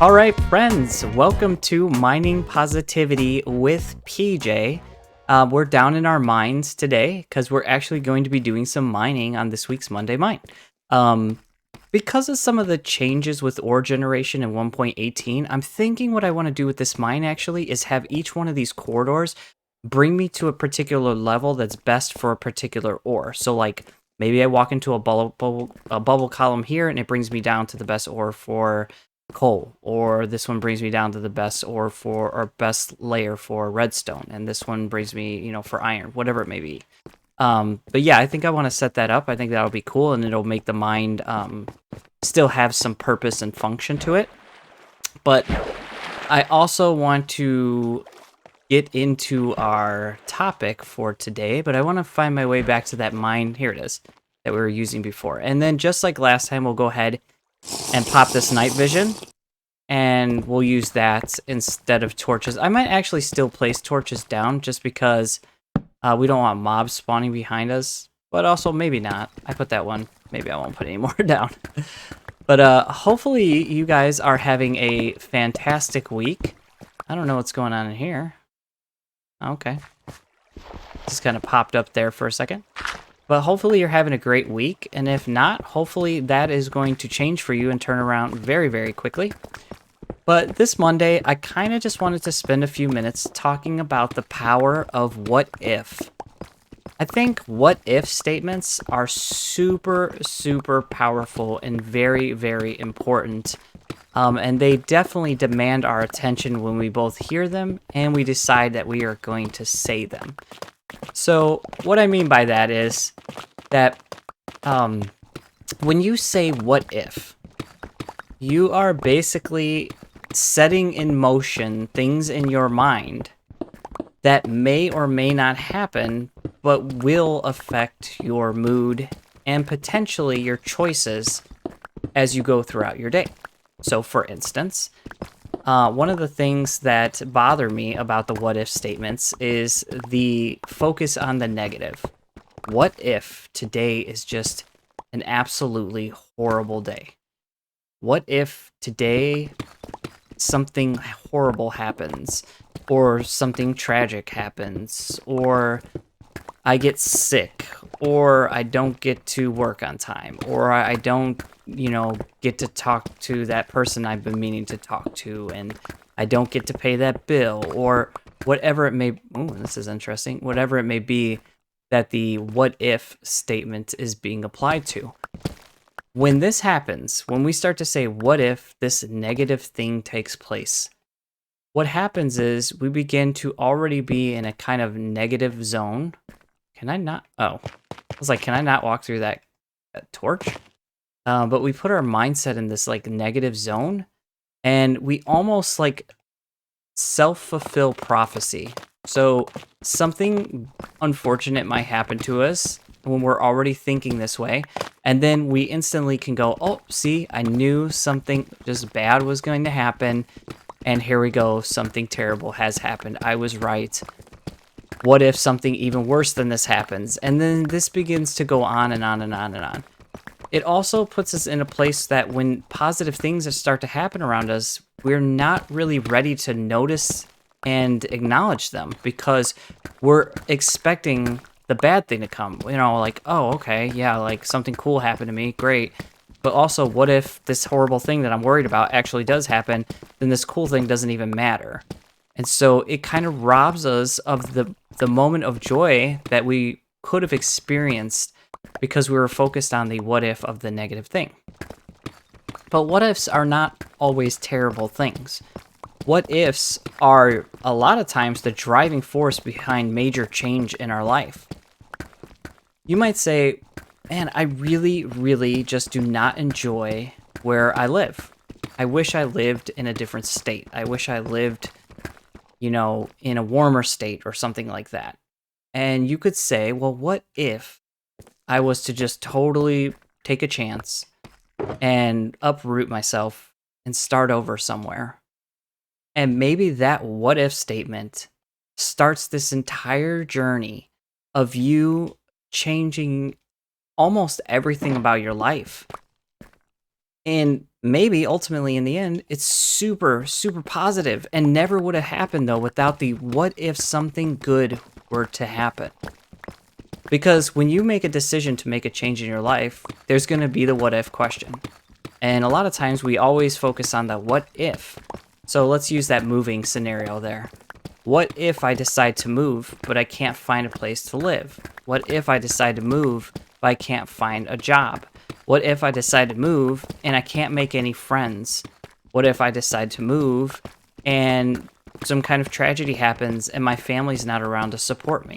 All right, friends, welcome to Mining Positivity with PJ. We're down in our mines today because we're actually going to be doing some mining on this week's Monday Mine. Because of some of the changes with ore generation in 1.18, I'm thinking what I want to do with this mine actually is have each one of these corridors bring me to a particular level that's best for a particular ore. So like maybe I walk into a bubble column here and it brings me down to the best ore for coal, or this one brings me down to the best ore for, or best layer for redstone, and this one brings me, for iron, whatever it may be. But yeah, I think I want to set that up. I think that'll be cool, and it'll make the mind still have some purpose and function to it. But I also want to get into our topic for today, but I want to find my way back to that mine. Here it is, that we were using before. And then just like last time, we'll go ahead and pop this night vision, and we'll use that instead of torches. I might actually still place torches down just because we don't want mobs spawning behind us, but also maybe not. I put that one. Maybe I won't put any more down. But hopefully you guys are having a fantastic week. I don't know what's going on in here. Okay. Just kind of popped up there for a second. But hopefully you're having a great week, and if not, hopefully that is going to change for you and turn around very, very quickly. But this Monday, I kind of just wanted to spend a few minutes talking about the power of what if. I think what if statements are super, super powerful and very, very important. And they definitely demand our attention when we both hear them and we decide that we are going to say them. So what I mean by that is that when you say what if, you are basically setting in motion things in your mind that may or may not happen, but will affect your mood and potentially your choices as you go throughout your day. So for instance, one of the things that bother me about the what if statements is the focus on the negative. What if today is just an absolutely horrible day? What if today something horrible happens, or something tragic happens, or I get sick, or I don't get to work on time, or I don't, get to talk to that person I've been meaning to talk to, and I don't get to pay that bill, or whatever it may. Oh, this is interesting. Whatever it may be that the what if statement is being applied to. When this happens, when we start to say, what if this negative thing takes place? What happens is we begin to already be in a kind of negative zone. Can I not? Oh, I was like, can I not walk through that torch? But we put our mindset in this like negative zone, and we almost like self-fulfill prophecy. So something unfortunate might happen to us when we're already thinking this way, and then we instantly can go, oh, see, I knew something just bad was going to happen, and here we go, something terrible has happened. I was right. What if something even worse than this happens? And then this begins to go on and on and on and on. It also puts us in a place that when positive things start to happen around us, we're not really ready to notice and acknowledge them because we're expecting the bad thing to come. Like, oh, okay, yeah, like something cool happened to me, great. But also, what if this horrible thing that I'm worried about actually does happen? Then this cool thing doesn't even matter. And so it kind of robs us of the moment of joy that we could have experienced because we were focused on the what if of the negative thing. But what ifs are not always terrible things. What ifs are a lot of times the driving force behind major change in our life. You might say, man, I really, really just do not enjoy where I live. I wish I lived in a different state. I wish I lived, in a warmer state or something like that. And you could say, well, what if I was to just totally take a chance and uproot myself and start over somewhere? And maybe that what if statement starts this entire journey of you changing almost everything about your life. And maybe ultimately in the end, it's super, super positive and never would have happened though without the what if something good were to happen. Because when you make a decision to make a change in your life, there's going to be the what if question. And a lot of times we always focus on the what if. So let's use that moving scenario there. What if I decide to move, but I can't find a place to live? What if I decide to move, but I can't find a job? What if I decide to move and I can't make any friends? What if I decide to move and some kind of tragedy happens and my family's not around to support me?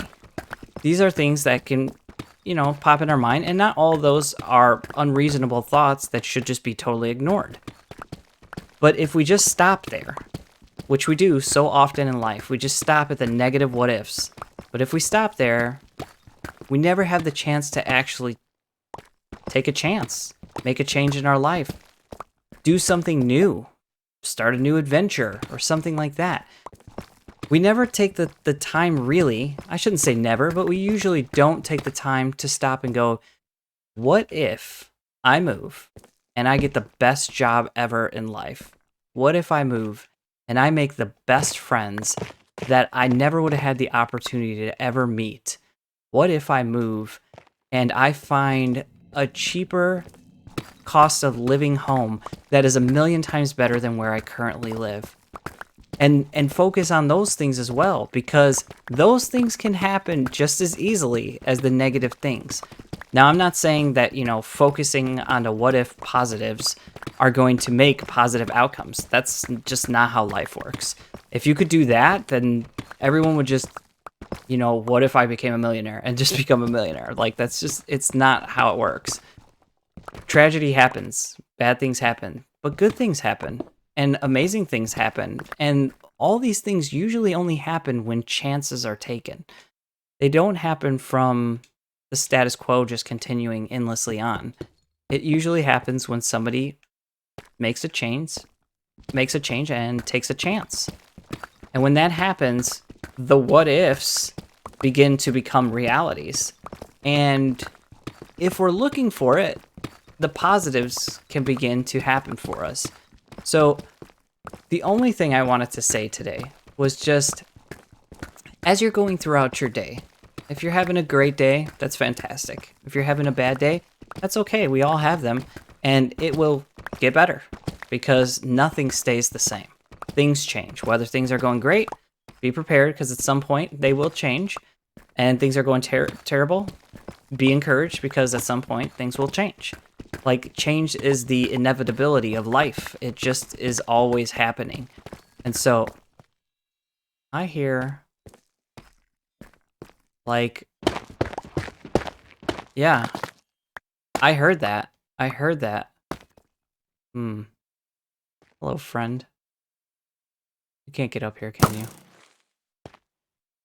These are things that can, pop in our mind, and not all of those are unreasonable thoughts that should just be totally ignored. But if we just stop there, which we do so often in life, we just stop at the negative what ifs. But if we stop there, we never have the chance to actually take a chance, make a change in our life, do something new, start a new adventure, or something like that. We never take the time, really. I shouldn't say never, but we usually don't take the time to stop and go, what if I move and I get the best job ever in life? What if I move and I make the best friends that I never would have had the opportunity to ever meet? What if I move and I find a cheaper cost of living home that is 1,000,000 times better than where I currently live? And focus on those things as well, because those things can happen just as easily as the negative things. Now, I'm not saying that, focusing on the what if positives are going to make positive outcomes. That's just not how life works. If you could do that, then everyone would just, what if I became a millionaire and just become a millionaire? Like, it's not how it works. Tragedy happens, bad things happen, but good things happen. And amazing things happen. And all these things usually only happen when chances are taken. They don't happen from the status quo just continuing endlessly on. It usually happens when somebody makes a change and takes a chance. And when that happens, the what ifs begin to become realities. And if we're looking for it, the positives can begin to happen for us. So the only thing I wanted to say today was just, as you're going throughout your day, if you're having a great day, that's fantastic. If you're having a bad day, that's okay. We all have them, and it will get better because nothing stays the same. Things change. Whether things are going great, be prepared because at some point they will change, and things are going terrible, be encouraged because at some point things will change. Like, change is the inevitability of life. It just is always happening. And so, I hear, like, yeah, I heard that. Hello, friend. You can't get up here, can you?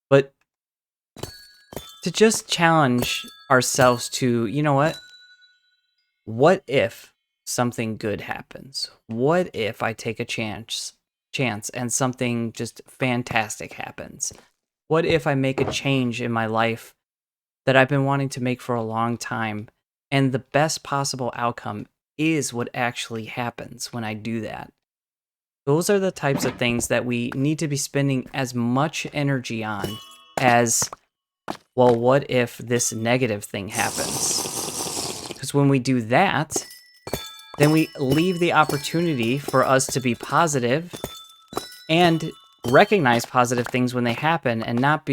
But to just challenge ourselves to, you know what if something good happens? What if I take a chance and something just fantastic happens? What if I make a change in my life that I've been wanting to make for a long time, and the best possible outcome is what actually happens when I do that? Those are the types of things that we need to be spending as much energy on as, well, what if this negative thing happens? Because when we do that, then we leave the opportunity for us to be positive and recognize positive things when they happen and not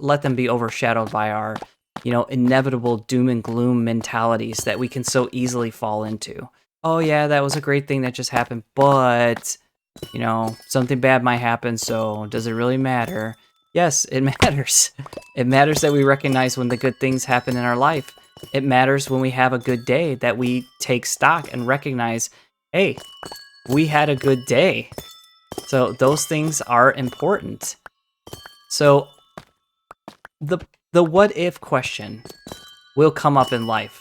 let them be overshadowed by our, inevitable doom and gloom mentalities that we can so easily fall into. Oh yeah, that was a great thing that just happened, but, something bad might happen, so does it really matter? Yes, it matters. It matters that we recognize when the good things happen in our life. It matters when we have a good day that we take stock and recognize, hey, we had a good day. So those things are important. So the what if question will come up in life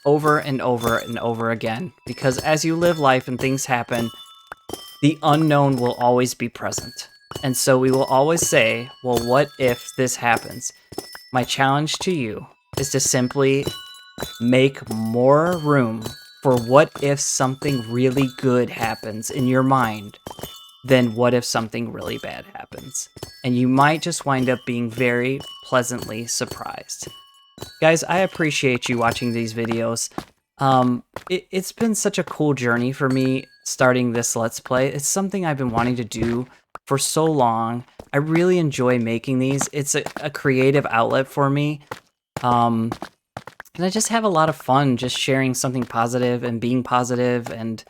over and over and over again, because as you live life and things happen, the unknown will always be present. And so we will always say, well, what if this happens? My challenge to you is to simply make more room for what if something really good happens in your mind than what if something really bad happens. And you might just wind up being very pleasantly surprised. Guys, I appreciate you watching these videos. It's been such a cool journey for me starting this Let's Play. It's something I've been wanting to do for so long. I really enjoy making these. It's a creative outlet for me. And I just have a lot of fun just sharing something positive and being positive and,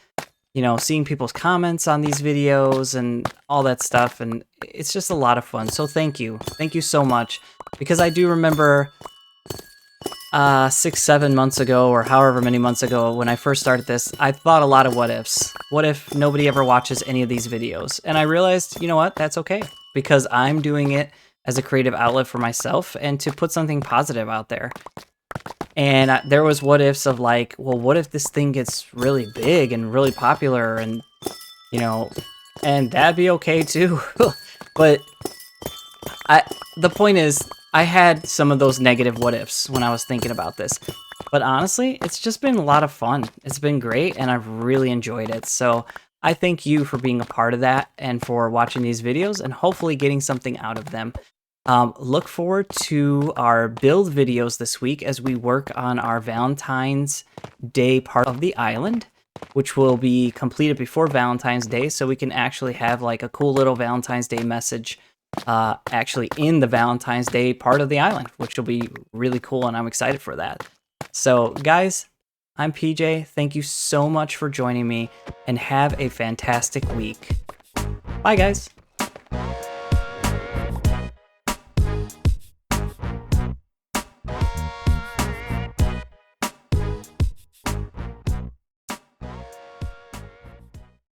you know, seeing people's comments on these videos and all that stuff. And it's just a lot of fun. So thank you. Thank you so much. Because I do remember 6-7 months ago, or however many months ago, when I first started this, I thought a lot of what ifs. What if nobody ever watches any of these videos? And I realized, you know what, that's okay, because I'm doing it as a creative outlet for myself and to put something positive out there. And there was what ifs of like, well, what if this thing gets really big and really popular, and, you know, and that'd be okay too. But the point is, I had some of those negative what ifs when I was thinking about this. But honestly, it's just been a lot of fun. It's been great, and I've really enjoyed it. So I thank you for being a part of that and for watching these videos and hopefully getting something out of them. Look forward to our build videos this week as we work on our Valentine's Day part of the island, which will be completed before Valentine's Day, so we can actually have like a cool little Valentine's Day message actually in the Valentine's Day part of the island, which will be really cool, and I'm excited for that. So guys, I'm PJ. Thank you so much for joining me, and have a fantastic week. Bye guys.